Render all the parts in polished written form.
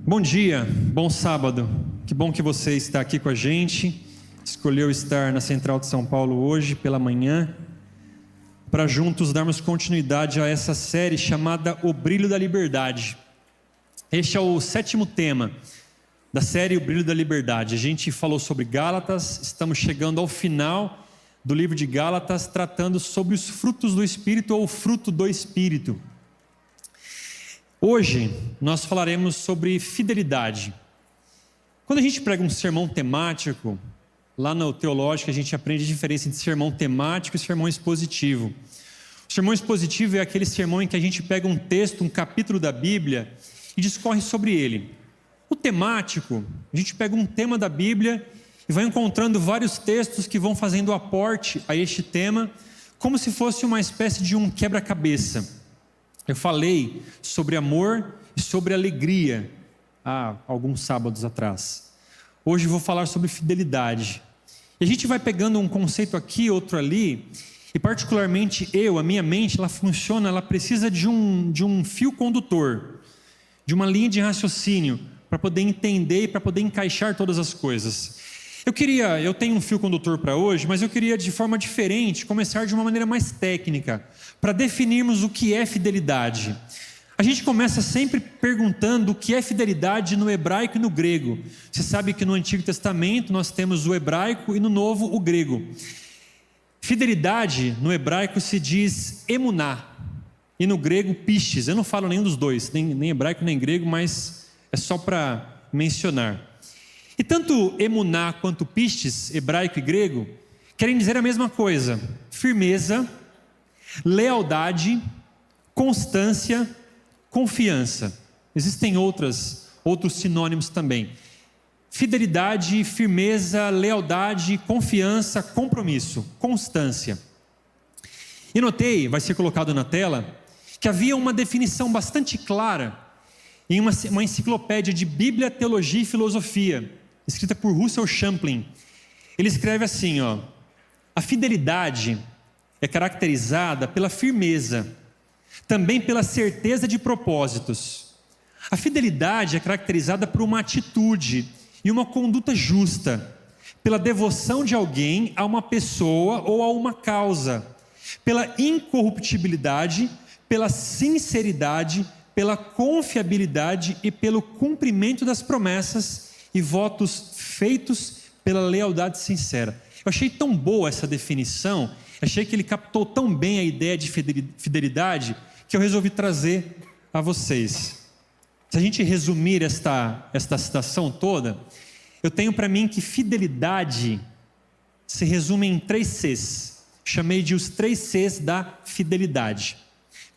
Bom dia, bom sábado. Que bom que você está aqui com a gente. Escolheu estar na Central de São Paulo hoje pela manhã, para juntos darmos continuidade a essa série chamada O Brilho da Liberdade. Este é o 7º tema da série O Brilho da Liberdade. A gente falou sobre Gálatas, estamos chegando ao final do livro de Gálatas, tratando sobre os frutos do Espírito ou o fruto do Espírito. Hoje nós falaremos sobre fidelidade. Quando a gente prega um sermão temático, lá no Teológico a gente aprende a diferença entre sermão temático e sermão expositivo. O sermão expositivo é aquele sermão em que a gente pega um texto, um capítulo da Bíblia e discorre sobre ele. O temático, a gente pega um tema da Bíblia e vai encontrando vários textos que vão fazendo aporte a este tema, como se fosse uma espécie de um quebra-cabeça. Eu falei sobre amor e sobre alegria há alguns sábados atrás. Hoje vou falar sobre fidelidade. E a gente vai pegando um conceito aqui, outro ali, e particularmente a minha mente, ela funciona, ela precisa de um fio condutor, de uma linha de raciocínio, para poder entender e para poder encaixar todas as coisas. Eu tenho um fio condutor para hoje, mas eu queria de forma diferente, começar de uma maneira mais técnica, para definirmos o que é fidelidade. A gente começa sempre perguntando o que é fidelidade no hebraico e no grego. Você sabe que no Antigo Testamento nós temos o hebraico e no Novo o grego. Fidelidade no hebraico se diz emuná e no grego pistis. Eu não falo nenhum dos dois, nem hebraico nem grego, mas é só para mencionar. E tanto emuná quanto pistis, hebraico e grego, querem dizer a mesma coisa: firmeza, lealdade, constância, confiança. Existem outros sinônimos também. Fidelidade, firmeza, lealdade, confiança, compromisso, constância. E notei, vai ser colocado na tela, que havia uma definição bastante clara em uma enciclopédia de Bíblia, Teologia e Filosofia, escrita por Russell Champlin. Ele escreve assim, a fidelidade é caracterizada pela firmeza, também pela certeza de propósitos. A fidelidade é caracterizada por uma atitude e uma conduta justa, pela devoção de alguém a uma pessoa ou a uma causa, pela incorruptibilidade, pela sinceridade, pela confiabilidade e pelo cumprimento das promessas e votos feitos pela lealdade sincera. Eu achei tão boa essa definição, achei que ele captou tão bem a ideia de fidelidade, que eu resolvi trazer a vocês. Se a gente resumir esta citação toda, eu tenho para mim que fidelidade se resume em 3 Cs. Chamei de os 3 Cs da fidelidade: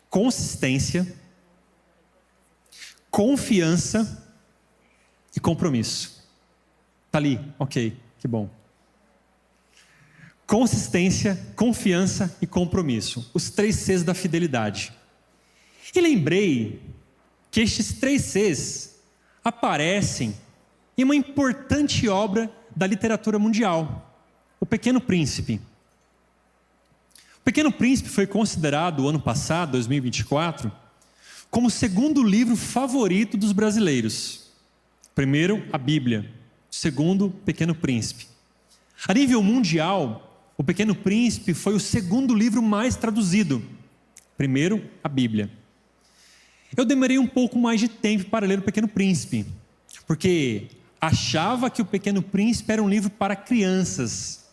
consistência, confiança e compromisso. Está ali, ok, que bom. Consistência, confiança e compromisso. Os 3 Cs da fidelidade. E lembrei que estes 3 Cs aparecem em uma importante obra da literatura mundial, O Pequeno Príncipe. O Pequeno Príncipe foi considerado, ano passado, 2024, como o 2º livro favorito dos brasileiros. Primeiro, a Bíblia. Segundo, Pequeno Príncipe. A nível mundial, O Pequeno Príncipe foi o 2º livro mais traduzido. Primeiro, a Bíblia. Eu demorei um pouco mais de tempo para ler O Pequeno Príncipe, porque achava que O Pequeno Príncipe era um livro para crianças.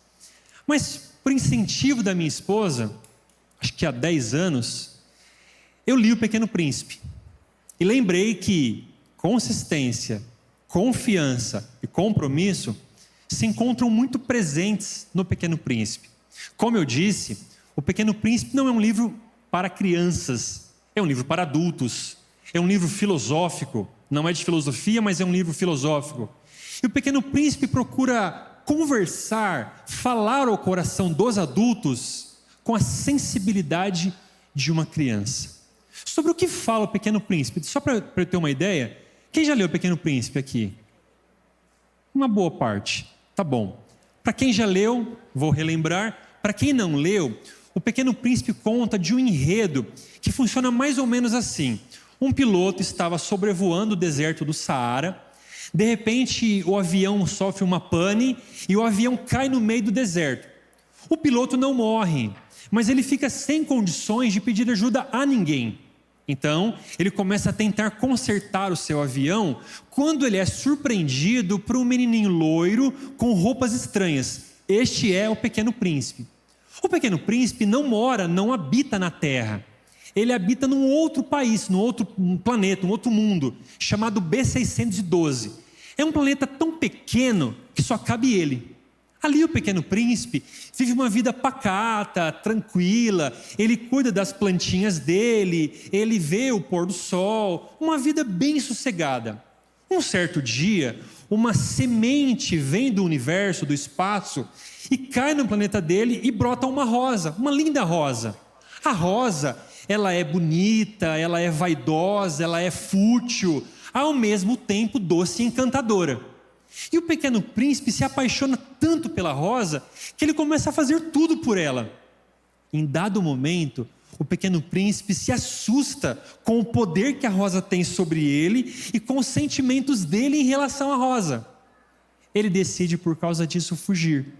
Mas, por incentivo da minha esposa, acho que há 10 anos, eu li O Pequeno Príncipe. E lembrei que consistência, confiança e compromisso se encontram muito presentes no Pequeno Príncipe. Como eu disse, O Pequeno Príncipe não é um livro para crianças, é um livro para adultos, é um livro filosófico, não é de filosofia, mas é um livro filosófico. E O Pequeno Príncipe procura conversar, falar ao coração dos adultos com a sensibilidade de uma criança. Sobre o que fala O Pequeno Príncipe? Só para eu ter uma ideia, quem já leu O Pequeno Príncipe aqui? Uma boa parte, tá bom. Para quem já leu, vou relembrar. Para quem não leu, O Pequeno Príncipe conta de um enredo que funciona mais ou menos assim. um piloto estava sobrevoando o deserto do Saara. De repente, o avião sofre uma pane e o avião cai no meio do deserto. O piloto não morre, mas ele fica sem condições de pedir ajuda a ninguém. Então, ele começa a tentar consertar o seu avião, quando ele é surpreendido por um menininho loiro com roupas estranhas. Este é o Pequeno Príncipe. O Pequeno Príncipe não habita na Terra. Ele habita num outro país, num outro planeta, um outro mundo, chamado B612. É um planeta tão pequeno que só cabe ele. Ali o Pequeno Príncipe vive uma vida pacata, tranquila, ele cuida das plantinhas dele, ele vê o pôr do sol, uma vida bem sossegada. Um certo dia, uma semente vem do universo, do espaço, e cai no planeta dele e brota uma rosa, uma linda rosa. A rosa, ela é bonita, ela é vaidosa, ela é fútil, ao mesmo tempo doce e encantadora. E o Pequeno Príncipe se apaixona tanto pela rosa que ele começa a fazer tudo por ela. Em dado momento, o Pequeno Príncipe se assusta com o poder que a rosa tem sobre ele e com os sentimentos dele em relação à rosa. Ele decide, por causa disso, fugir.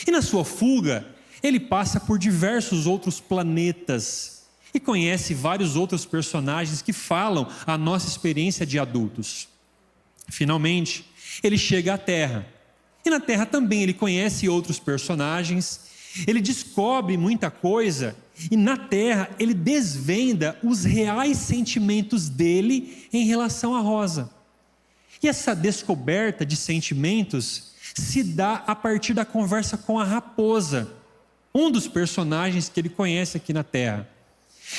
E na sua fuga, ele passa por diversos outros planetas e conhece vários outros personagens que falam a nossa experiência de adultos. Finalmente, ele chega à Terra. E na Terra também ele conhece outros personagens, ele descobre muita coisa, e na Terra ele desvenda os reais sentimentos dele em relação à rosa. E essa descoberta de sentimentos se dá a partir da conversa com a raposa, um dos personagens que ele conhece aqui na Terra.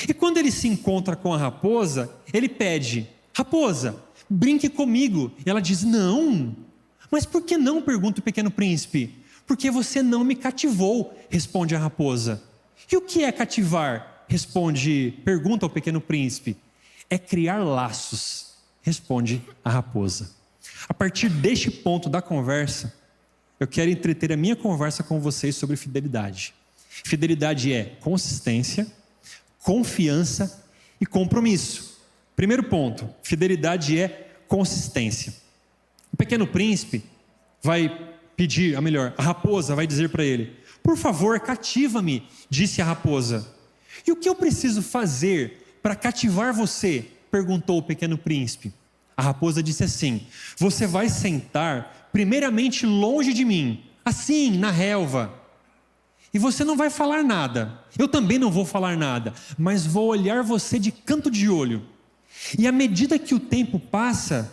E quando ele se encontra com a raposa, ele pede: raposa, brinque comigo. E ela diz: não. Mas por que não? Pergunta o Pequeno Príncipe. Porque você não me cativou, responde a raposa. E o que é cativar? Pergunta ao Pequeno Príncipe. É criar laços, responde a raposa. A partir deste ponto da conversa, eu quero entreter a minha conversa com vocês sobre fidelidade. Fidelidade é consistência, confiança e compromisso. Primeiro ponto, fidelidade é consistência. O Pequeno Príncipe vai pedir, a raposa vai dizer para ele: por favor, cativa-me, disse a raposa. E o que eu preciso fazer para cativar você? Perguntou o Pequeno Príncipe. A raposa disse assim: você vai sentar primeiramente longe de mim, assim, na relva. E você não vai falar nada, eu também não vou falar nada, mas vou olhar você de canto de olho. E à medida que o tempo passa,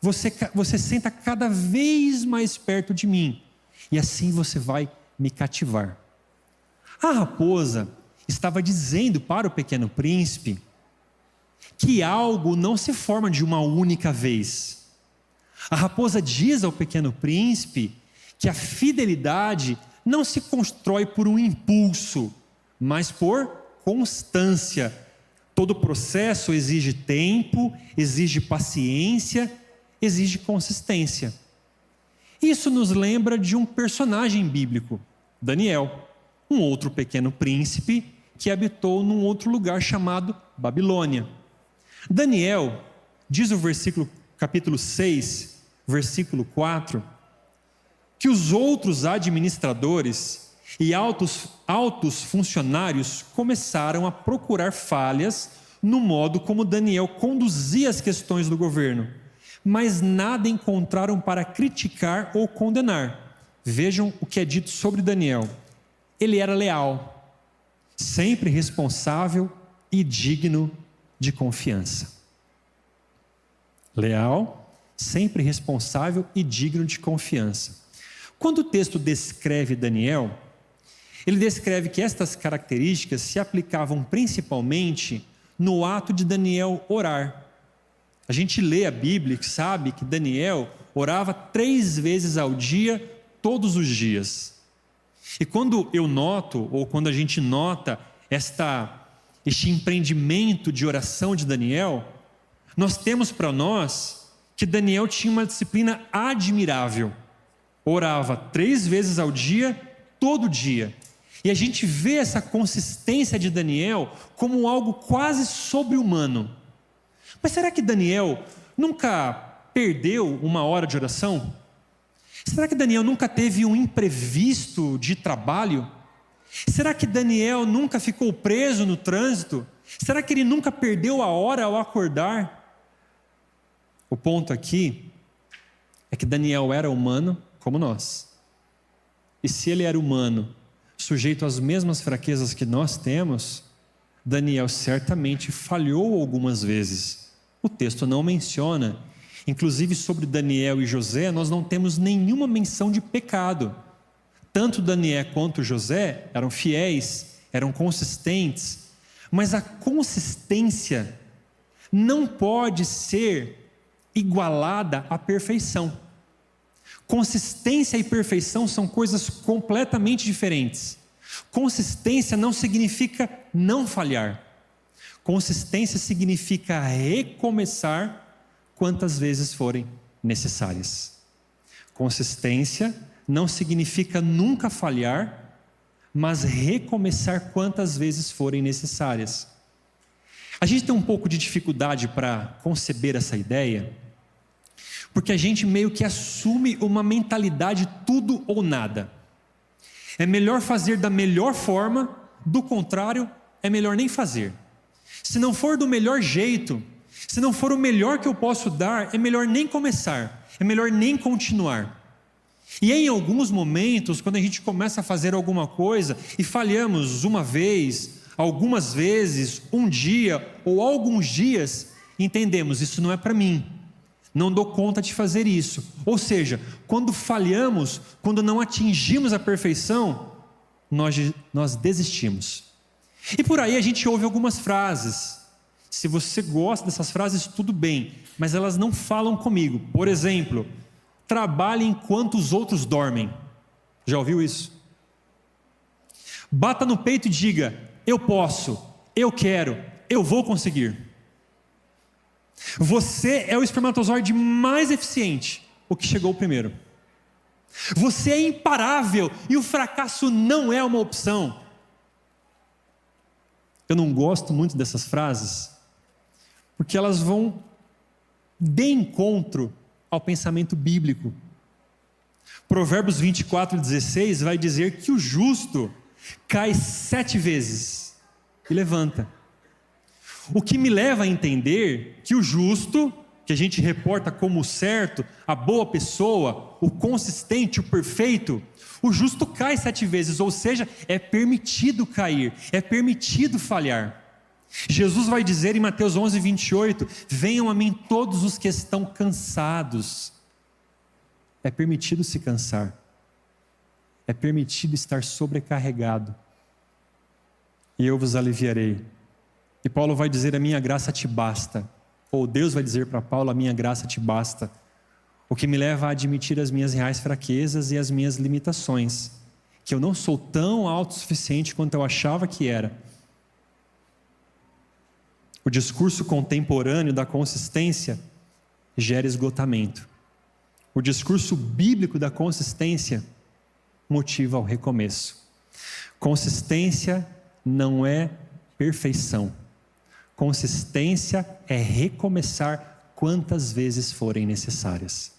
você senta cada vez mais perto de mim, e assim você vai me cativar. A raposa estava dizendo para o Pequeno Príncipe que algo não se forma de uma única vez. A raposa diz ao Pequeno Príncipe que a fidelidade não se constrói por um impulso, mas por constância. Todo processo exige tempo, exige paciência, exige consistência. Isso nos lembra de um personagem bíblico, Daniel, um outro pequeno príncipe que habitou num outro lugar chamado Babilônia. Daniel, diz o capítulo 6, versículo 4, que os outros administradores e altos funcionários começaram a procurar falhas no modo como Daniel conduzia as questões do governo, mas nada encontraram para criticar ou condenar. Vejam o que é dito sobre Daniel. Ele era leal, sempre responsável e digno de confiança. Leal, sempre responsável e digno de confiança. Quando o texto descreve Daniel, ele descreve que estas características se aplicavam principalmente no ato de Daniel orar. A gente lê a Bíblia e sabe que Daniel orava 3 vezes ao dia, todos os dias. E quando eu noto, ou quando a gente nota este empreendimento de oração de Daniel, nós temos para nós que Daniel tinha uma disciplina admirável. Orava 3 vezes ao dia, todo dia. E a gente vê essa consistência de Daniel como algo quase sobre-humano. Mas será que Daniel nunca perdeu uma hora de oração? Será que Daniel nunca teve um imprevisto de trabalho? Será que Daniel nunca ficou preso no trânsito? Será que ele nunca perdeu a hora ao acordar? O ponto aqui é que Daniel era humano como nós. E se ele era humano, sujeito às mesmas fraquezas que nós temos, Daniel certamente falhou algumas vezes. O texto não menciona. Inclusive sobre Daniel e José, nós não temos nenhuma menção de pecado. Tanto Daniel quanto José eram fiéis, eram consistentes, mas a consistência não pode ser igualada à perfeição. Consistência e perfeição são coisas completamente diferentes. Consistência não significa não falhar. Consistência significa recomeçar quantas vezes forem necessárias. Consistência não significa nunca falhar, mas recomeçar quantas vezes forem necessárias. A gente tem um pouco de dificuldade para conceber essa ideia, porque a gente meio que assume uma mentalidade tudo ou nada. É melhor fazer da melhor forma, do contrário, é melhor nem fazer. Se não for do melhor jeito, se não for o melhor que eu posso dar, é melhor nem começar, é melhor nem continuar. E em alguns momentos, quando a gente começa a fazer alguma coisa e falhamos uma vez, algumas vezes, um dia ou alguns dias, entendemos, isso não é para mim, não dou conta de fazer isso. Ou seja, quando falhamos, quando não atingimos a perfeição, nós desistimos. E por aí a gente ouve algumas frases. Se você gosta dessas frases, tudo bem, mas elas não falam comigo. Por exemplo, trabalhe enquanto os outros dormem. Já ouviu isso? Bata no peito e diga: eu posso, eu quero, eu vou conseguir. Você é o espermatozoide mais eficiente, o que chegou primeiro. Você é imparável e o fracasso não é uma opção. Eu não gosto muito dessas frases, porque elas vão de encontro ao pensamento bíblico. Provérbios 24:16 vai dizer que o justo cai 7 vezes e levanta. O que me leva a entender que o justo, que a gente reporta como o certo, a boa pessoa, o consistente, o perfeito, o justo cai 7 vezes, ou seja, é permitido cair, é permitido falhar. Jesus vai dizer em Mateus 11:28, venham a mim todos os que estão cansados. É permitido se cansar, é permitido estar sobrecarregado, e eu vos aliviarei. E Paulo vai dizer, a minha graça te basta, ou Deus vai dizer para Paulo, a minha graça te basta, o que me leva a admitir as minhas reais fraquezas e as minhas limitações, que eu não sou tão autossuficiente quanto eu achava que era. O discurso contemporâneo da consistência gera esgotamento. O discurso bíblico da consistência motiva o recomeço. Consistência não é perfeição. Consistência é recomeçar quantas vezes forem necessárias.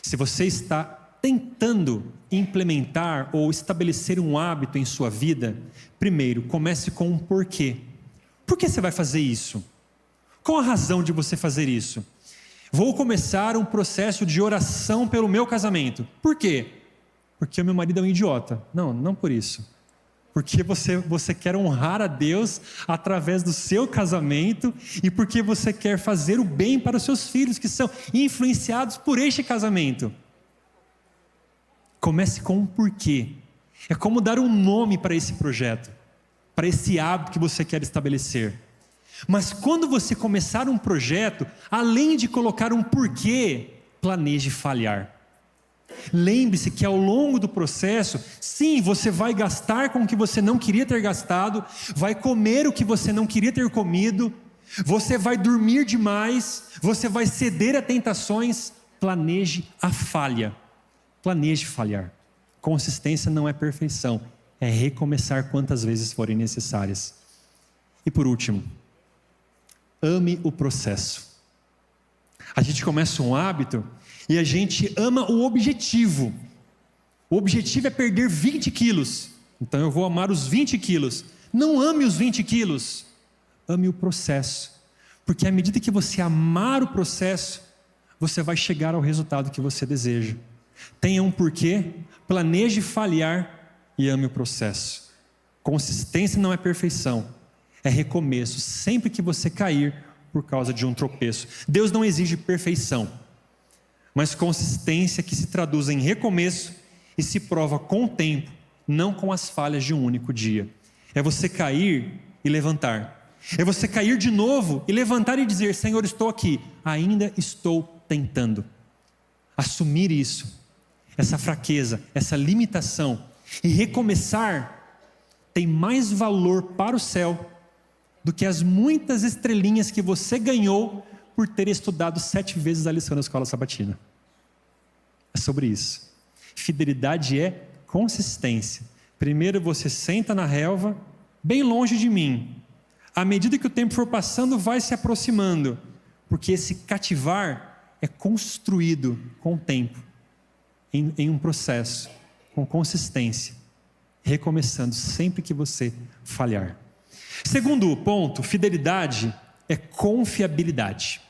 Se você está tentando implementar ou estabelecer um hábito em sua vida, primeiro, comece com um porquê. Por que você vai fazer isso? Qual a razão de você fazer isso? Vou começar um processo de oração pelo meu casamento. Por quê? Porque o meu marido é um idiota. Não por isso. Porque você quer honrar a Deus através do seu casamento e porque você quer fazer o bem para os seus filhos que são influenciados por este casamento. Comece com um porquê. É como dar um nome para esse projeto, para esse hábito que você quer estabelecer. Mas quando você começar um projeto, além de colocar um porquê, planeje falhar. Lembre-se que ao longo do processo, sim, você vai gastar com o que você não queria ter gastado, vai comer o que você não queria ter comido, você vai dormir demais, você vai ceder a tentações. Planeje a falha, planeje falhar. Consistência não é perfeição, é recomeçar quantas vezes forem necessárias. E por último, ame o processo. A gente começa um hábito e a gente ama o objetivo. O objetivo é perder 20 quilos. Então eu vou amar os 20 quilos. Não ame os 20 quilos. Ame o processo. Porque à medida que você amar o processo, você vai chegar ao resultado que você deseja. Tenha um porquê, planeje falhar e ame o processo. Consistência não é perfeição, é recomeço. Sempre que você cair por causa de um tropeço. Deus não exige perfeição, mas consistência que se traduz em recomeço e se prova com o tempo, não com as falhas de um único dia. É você cair e levantar. É você cair de novo e levantar e dizer: Senhor, estou aqui, ainda estou tentando. Assumir isso, essa fraqueza, essa limitação e recomeçar tem mais valor para o céu do que as muitas estrelinhas que você ganhou por ter estudado 7 vezes a lição na escola sabatina. É sobre isso. Fidelidade é consistência. Primeiro você senta na relva, bem longe de mim. À medida que o tempo for passando, vai se aproximando, porque esse cativar é construído com o tempo, em um processo, com consistência, recomeçando sempre que você falhar. Segundo ponto, fidelidade é confiabilidade.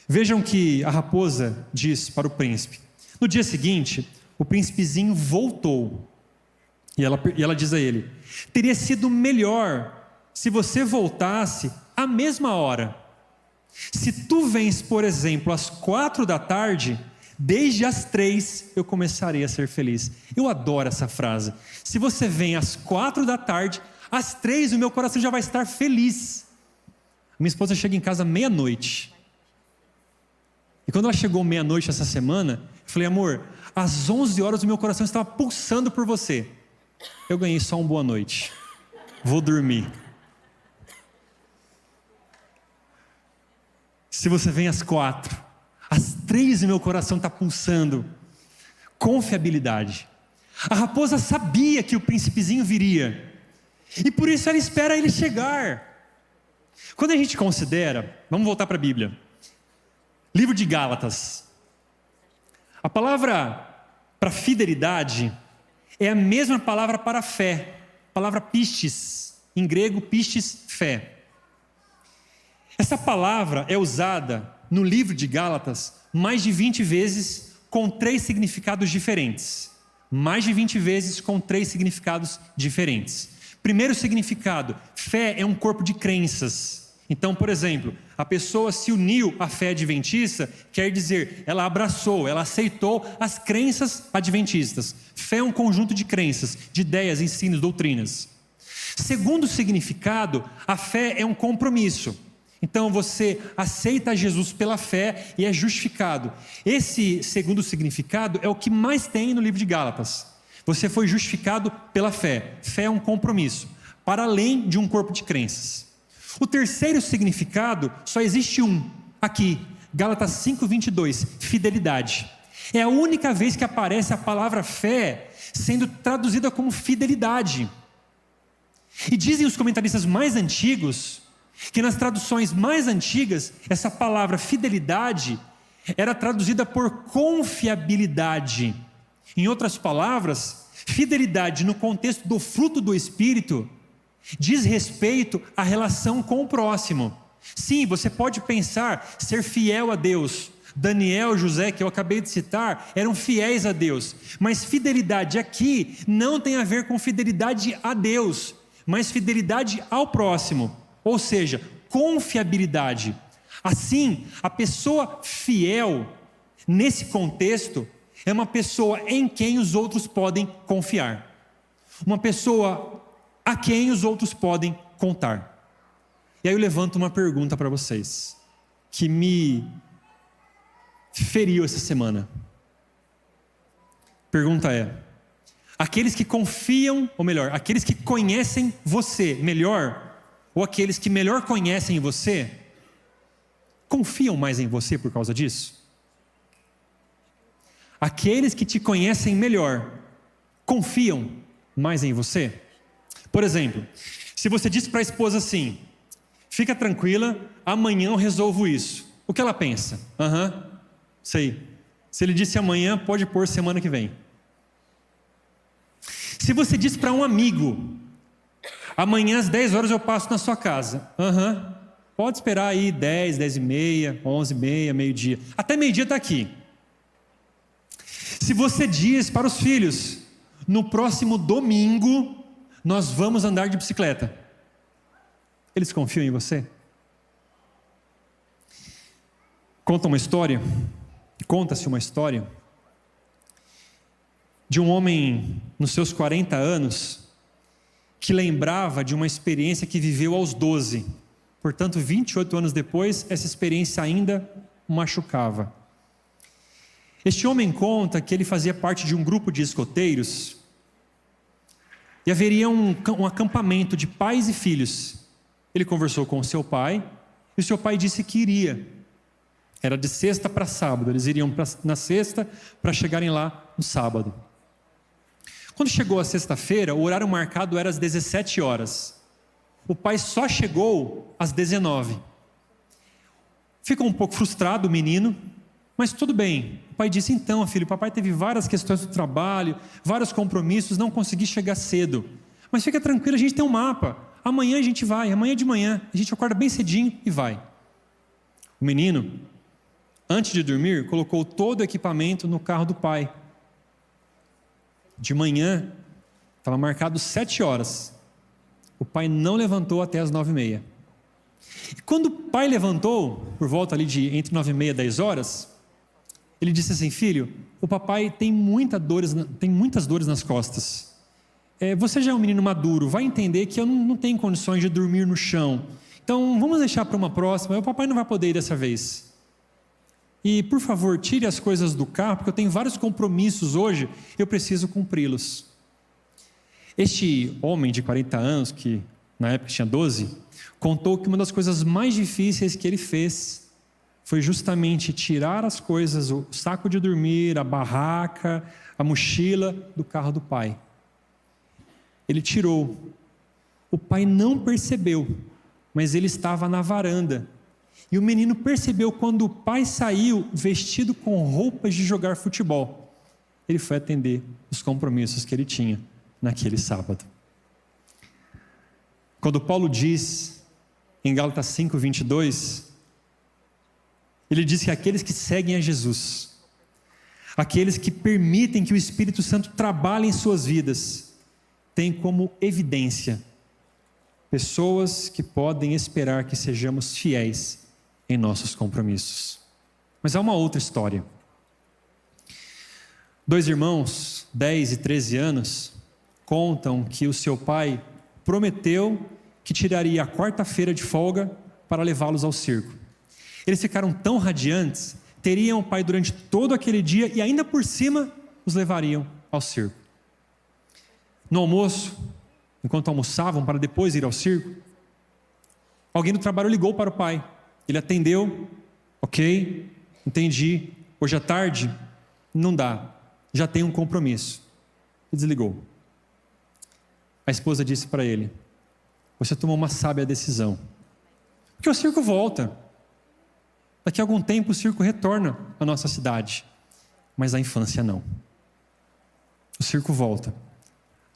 Vejam que a raposa diz para o príncipe. No dia seguinte, o príncipezinho voltou, e ela diz a ele: teria sido melhor se você voltasse à mesma hora. Se tu vens, por exemplo, às 4 da tarde, desde as 3 eu começarei a ser feliz. Eu adoro essa frase. Se você vem às 4 da tarde, às 3 o meu coração já vai estar feliz. Minha esposa chega em casa meia-noite. E quando ela chegou meia-noite essa semana, eu falei: amor, às 11 horas o meu coração estava pulsando por você. Eu ganhei só uma boa noite. Vou dormir. Se você vem às 4, às 3 o meu coração está pulsando. Confiabilidade. A raposa sabia que o príncipezinho viria, e por isso ela espera ele chegar. Quando a gente considera, vamos voltar para a Bíblia, livro de Gálatas, a palavra para fidelidade é a mesma palavra para fé, a palavra pistis, em grego pistis, fé. Essa palavra é usada no livro de Gálatas mais de 20 vezes com 3 significados diferentes. Mais de 20 vezes com 3 significados diferentes. Primeiro significado: fé é um corpo de crenças. Então, por exemplo, a pessoa se uniu à fé adventista, quer dizer, ela abraçou, ela aceitou as crenças adventistas. Fé é um conjunto de crenças, de ideias, ensinos, doutrinas. Segundo significado, a fé é um compromisso. Então você aceita Jesus pela fé e é justificado. Esse segundo significado é o que mais tem no livro de Gálatas. Você foi justificado pela fé. Fé é um compromisso, para além de um corpo de crenças. O terceiro significado só existe um, aqui, Gálatas 5:22, fidelidade. É a única vez que aparece a palavra fé sendo traduzida como fidelidade. E dizem os comentaristas mais antigos que nas traduções mais antigas, essa palavra fidelidade era traduzida por confiabilidade. Em outras palavras, fidelidade no contexto do fruto do Espírito diz respeito à relação com o próximo. Sim, você pode pensar ser fiel a Deus. Daniel, José, que eu acabei de citar, eram fiéis a Deus. Mas fidelidade aqui não tem a ver com fidelidade a Deus, mas fidelidade ao próximo. Ou seja, confiabilidade. Assim, a pessoa fiel, nesse contexto, é uma pessoa em quem os outros podem confiar. Uma pessoa a quem os outros podem contar. E aí eu levanto uma pergunta para vocês, que me feriu essa semana. Pergunta é: aqueles que confiam, ou melhor, aqueles que conhecem você melhor, ou aqueles que melhor conhecem você, confiam mais em você por causa disso? Aqueles que te conhecem melhor, confiam mais em você? Por exemplo, se você diz para a esposa assim: fica tranquila, amanhã eu resolvo isso. O que ela pensa? Sei. Se ele disse amanhã, pode pôr semana que vem. Se você diz para um amigo, amanhã às 10 horas eu passo na sua casa. Pode esperar aí 10, 10 e meia, 11 e meia, meio-dia. Até meio-dia está aqui. Se você diz para os filhos, no próximo domingo, nós vamos andar de bicicleta. Eles confiam em você? Conta-se uma história de um homem nos seus 40 anos que lembrava de uma experiência que viveu aos 12. Portanto, 28 anos depois, essa experiência ainda o machucava. Este homem conta que ele fazia parte de um grupo de escoteiros e haveria um acampamento de pais e filhos. Ele conversou com o seu pai e o seu pai disse que iria. Era de sexta para sábado, eles iriam na sexta para chegarem lá no sábado. Quando chegou a sexta-feira, o horário marcado era às 17 horas. O pai só chegou às 19. Ficou um pouco frustrado o menino, mas tudo bem. O pai disse, então filho, o papai teve várias questões do trabalho, vários compromissos, não consegui chegar cedo. Mas fica tranquilo, a gente tem um mapa. Amanhã a gente vai, amanhã de manhã, a gente acorda bem cedinho e vai. O menino, antes de dormir, colocou todo o equipamento no carro do pai. De manhã, estava marcado 7 horas. O pai não levantou até as 9h30. E quando o pai levantou, por volta ali de entre 9h30 e 10 horas, ele disse assim, filho, o papai tem muitas dores nas costas. Você já é um menino maduro, vai entender que eu não tenho condições de dormir no chão. Então, vamos deixar para uma próxima, o papai não vai poder ir dessa vez. E, por favor, tire as coisas do carro, porque eu tenho vários compromissos hoje, eu preciso cumpri-los. Este homem de 40 anos, que na época tinha 12, contou que uma das coisas mais difíceis que ele fez foi justamente tirar as coisas, o saco de dormir, a barraca, a mochila do carro do pai. Ele tirou. O pai não percebeu, mas ele estava na varanda. E o menino percebeu quando o pai saiu vestido com roupas de jogar futebol. Ele foi atender os compromissos que ele tinha naquele sábado. Quando Paulo diz, em Gálatas 5:22, ele diz que aqueles que seguem a Jesus, aqueles que permitem que o Espírito Santo trabalhe em suas vidas, têm como evidência pessoas que podem esperar que sejamos fiéis em nossos compromissos. Mas há uma outra história. 2 irmãos, 10 e 13 anos, contam que o seu pai prometeu que tiraria a quarta-feira de folga para levá-los ao circo. Eles ficaram tão radiantes, teriam o pai durante todo aquele dia e ainda por cima os levariam ao circo. No almoço, enquanto almoçavam para depois ir ao circo, alguém do trabalho ligou para o pai. Ele atendeu, ok, entendi, hoje à tarde não dá, já tenho um compromisso. E desligou. A esposa disse para ele, você tomou uma sábia decisão, porque o circo volta, daqui a algum tempo o circo retorna à nossa cidade, mas a infância não. O circo volta,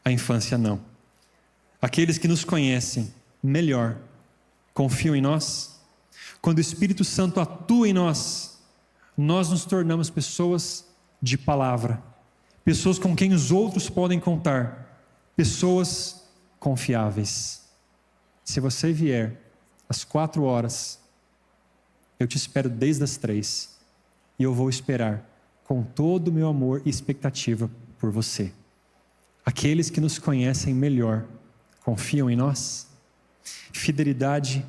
a infância não. Aqueles que nos conhecem melhor, confiam em nós. Quando o Espírito Santo atua em nós, nós nos tornamos pessoas de palavra, pessoas com quem os outros podem contar, pessoas confiáveis. Se você vier às 4 horas, eu te espero desde as 3, e eu vou esperar com todo o meu amor e expectativa por você. Aqueles que nos conhecem melhor, confiam em nós? Fidelidade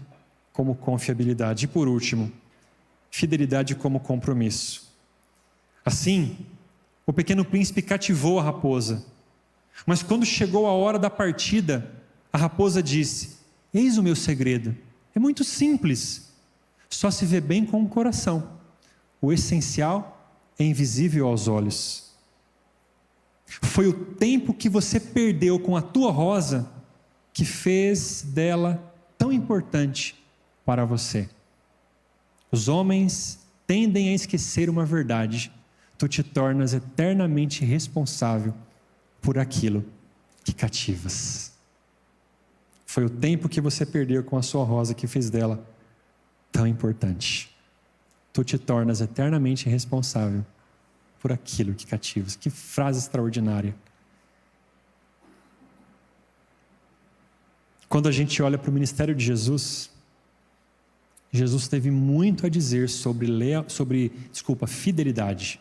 como confiabilidade. E por último, fidelidade como compromisso. Assim, o pequeno príncipe cativou a raposa. Mas quando chegou a hora da partida, a raposa disse, eis o meu segredo. É muito simples. Só se vê bem com o coração. O essencial é invisível aos olhos. Foi o tempo que você perdeu com a tua rosa que fez dela tão importante para você. Os homens tendem a esquecer uma verdade, tu te tornas eternamente responsável por aquilo que cativas. Foi o tempo que você perdeu com a sua rosa que fez dela tão importante. Tu te tornas eternamente responsável por aquilo que cativas. Que frase extraordinária. Quando a gente olha para o ministério de Jesus, Jesus teve muito a dizer sobre fidelidade.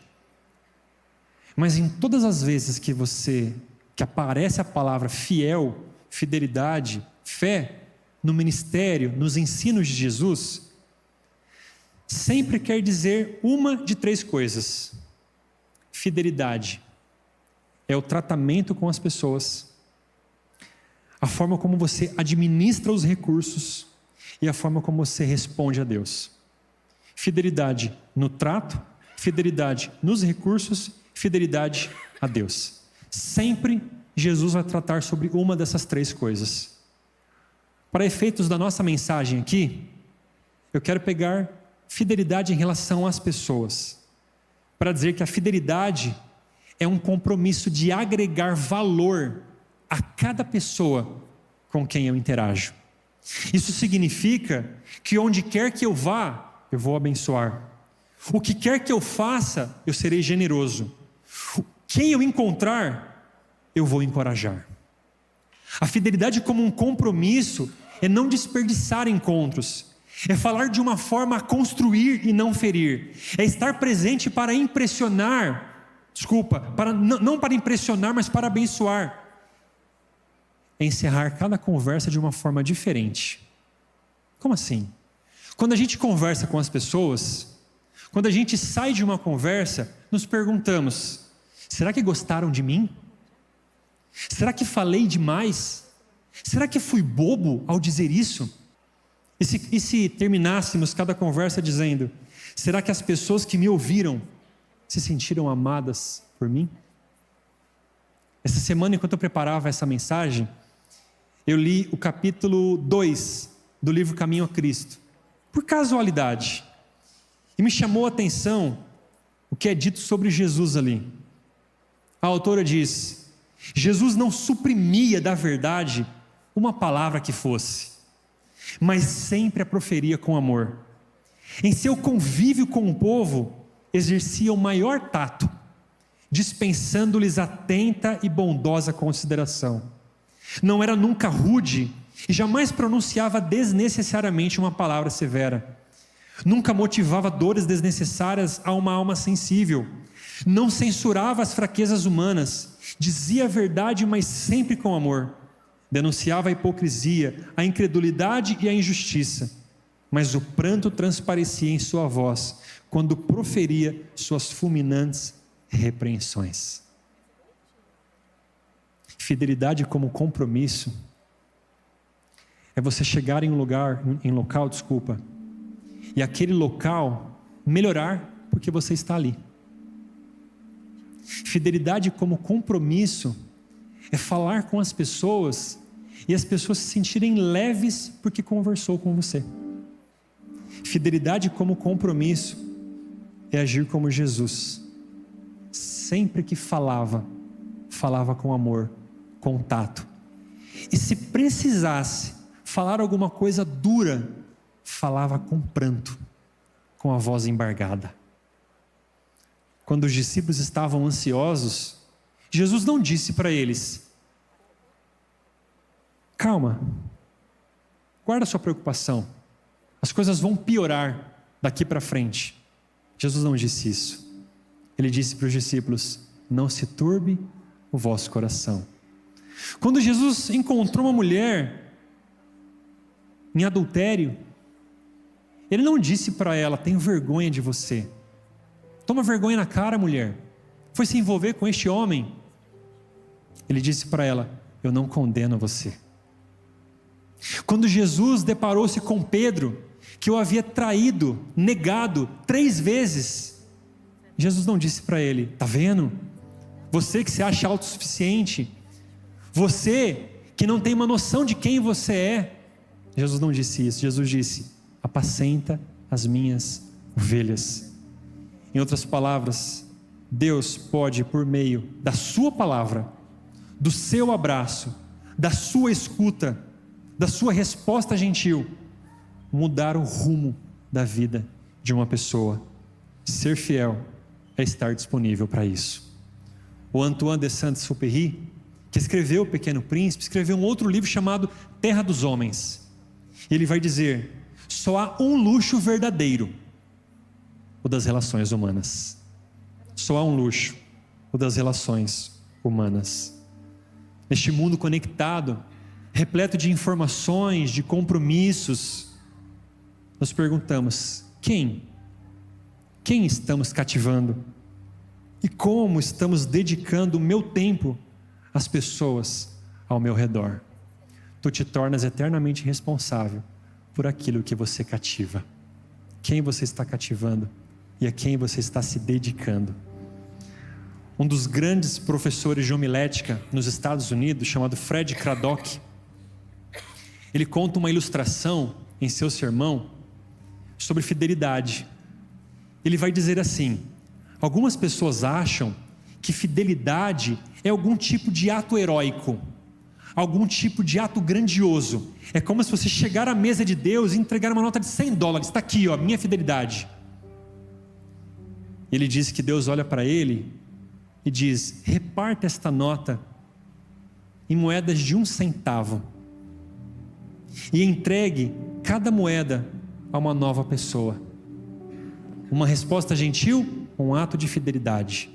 Mas em todas as vezes que aparece a palavra fiel, fidelidade, fé, no ministério, nos ensinos de Jesus, sempre quer dizer uma de três coisas. Fidelidade é o tratamento com as pessoas, a forma como você administra os recursos e a forma como você responde a Deus. Fidelidade no trato, fidelidade nos recursos, fidelidade a Deus. Sempre Jesus vai tratar sobre uma dessas três coisas. Para efeitos da nossa mensagem aqui, eu quero pegar fidelidade em relação às pessoas, para dizer que a fidelidade é um compromisso de agregar valor a cada pessoa com quem eu interajo. Isso significa que onde quer que eu vá, eu vou abençoar. O que quer que eu faça, eu serei generoso. Quem eu encontrar, eu vou encorajar. A fidelidade como um compromisso é não desperdiçar encontros, é falar de uma forma a construir e não ferir, é estar presente para impressionar, não para impressionar, mas para abençoar, é encerrar cada conversa de uma forma diferente. Como assim? Quando a gente conversa com as pessoas, quando a gente sai de uma conversa, nos perguntamos: será que gostaram de mim? Será que falei demais? Será que fui bobo ao dizer isso? E se terminássemos cada conversa dizendo: será que as pessoas que me ouviram se sentiram amadas por mim? Essa semana, enquanto eu preparava essa mensagem, eu li o capítulo 2 do livro Caminho a Cristo, por casualidade, e me chamou a atenção o que é dito sobre Jesus ali. A autora diz: Jesus não suprimia da verdade uma palavra que fosse, mas sempre a proferia com amor. Em seu convívio com o povo, exercia o maior tato, dispensando-lhes atenta e bondosa consideração. Não era nunca rude e jamais pronunciava desnecessariamente uma palavra severa. Nunca motivava dores desnecessárias a uma alma sensível. Não censurava as fraquezas humanas. Dizia a verdade, mas sempre com amor. Denunciava a hipocrisia, a incredulidade e a injustiça. Mas o pranto transparecia em sua voz quando proferia suas fulminantes repreensões. Fidelidade como compromisso é você chegar em local, e aquele local melhorar porque você está ali. Fidelidade como compromisso é falar com as pessoas e as pessoas se sentirem leves porque conversou com você. Fidelidade como compromisso é agir como Jesus. Sempre que falava com amor, com tato. E se precisasse falar alguma coisa dura, falava com pranto, com a voz embargada. Quando os discípulos estavam ansiosos, Jesus não disse para eles: calma, guarda sua preocupação, as coisas vão piorar daqui para frente. Jesus não disse isso. Ele disse para os discípulos: não se turbe o vosso coração. Quando Jesus encontrou uma mulher em adultério, ele não disse para ela: tenho vergonha de você, toma vergonha na cara, mulher, foi se envolver com este homem. Ele disse para ela: eu não condeno você. Quando Jesus deparou-se com Pedro, que o havia traído, negado 3 vezes, Jesus não disse para ele: tá vendo? Você que se acha autossuficiente, você que não tem uma noção de quem você é. Jesus não disse isso. Jesus disse: apacenta as minhas ovelhas. Em outras palavras, Deus pode, por meio da sua palavra, do seu abraço, da sua escuta, da sua resposta gentil, mudar o rumo da vida de uma pessoa. Ser fiel é estar disponível para isso. O Antoine de Saint-Exupéry, que escreveu O Pequeno Príncipe, escreveu um outro livro chamado Terra dos Homens. Ele vai dizer: só há um luxo verdadeiro, o das relações humanas. Só há um luxo, o das relações humanas. Neste mundo conectado, repleto de informações, de compromissos, nós perguntamos: quem estamos cativando? E como estamos dedicando o meu tempo às pessoas ao meu redor? Tu te tornas eternamente responsável por aquilo que você cativa. Quem você está cativando e a quem você está se dedicando? Um dos grandes professores de homilética nos Estados Unidos, chamado Fred Craddock, ele conta uma ilustração em seu sermão sobre fidelidade. Ele vai dizer assim: algumas pessoas acham que fidelidade é algum tipo de ato heróico, algum tipo de ato grandioso. É como se você chegar à mesa de Deus e entregar uma nota de $100, está aqui, ó, minha fidelidade. Ele diz que Deus olha para ele e diz: reparta esta nota em moedas de 1 centavo e entregue cada moeda a uma nova pessoa. Uma resposta gentil, um ato de fidelidade.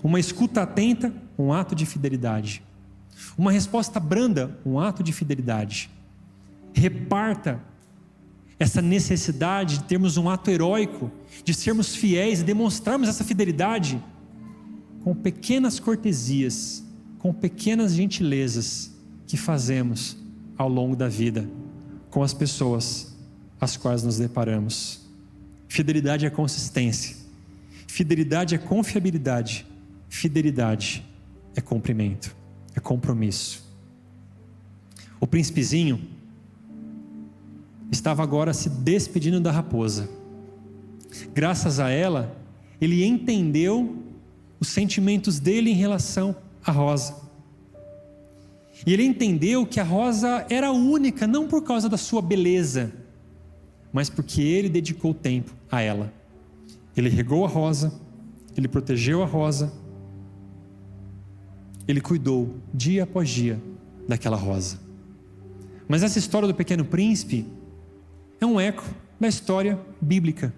Uma escuta atenta, um ato de fidelidade. Uma resposta branda, um ato de fidelidade. Reparta essa necessidade de termos um ato heróico, de sermos fiéis e demonstrarmos essa fidelidade com pequenas cortesias, com pequenas gentilezas que fazemos ao longo da vida com as pessoas às quais nos deparamos. Fidelidade é consistência, fidelidade é confiabilidade, fidelidade é cumprimento, é compromisso. O príncipezinho estava agora se despedindo da raposa. Graças a ela, ele entendeu os sentimentos dele em relação à rosa. E ele entendeu que a rosa era única, não por causa da sua beleza, mas porque ele dedicou tempo a ela. Ele regou a rosa, ele protegeu a rosa, ele cuidou dia após dia daquela rosa. Mas essa história do Pequeno Príncipe é um eco da história bíblica.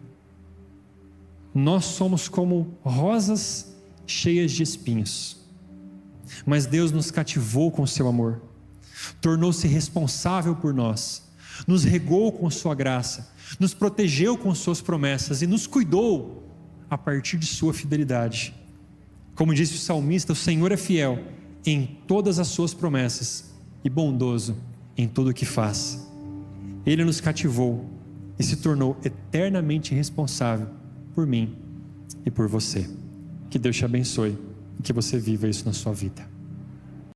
Nós somos como rosas cheias de espinhos, mas Deus nos cativou com seu amor, tornou-se responsável por nós, nos regou com sua graça, nos protegeu com suas promessas e nos cuidou a partir de sua fidelidade. Como disse o salmista, o Senhor é fiel em todas as suas promessas e bondoso em tudo o que faz. Ele nos cativou e se tornou eternamente responsável por mim e por você. Que Deus te abençoe e que você viva isso na sua vida.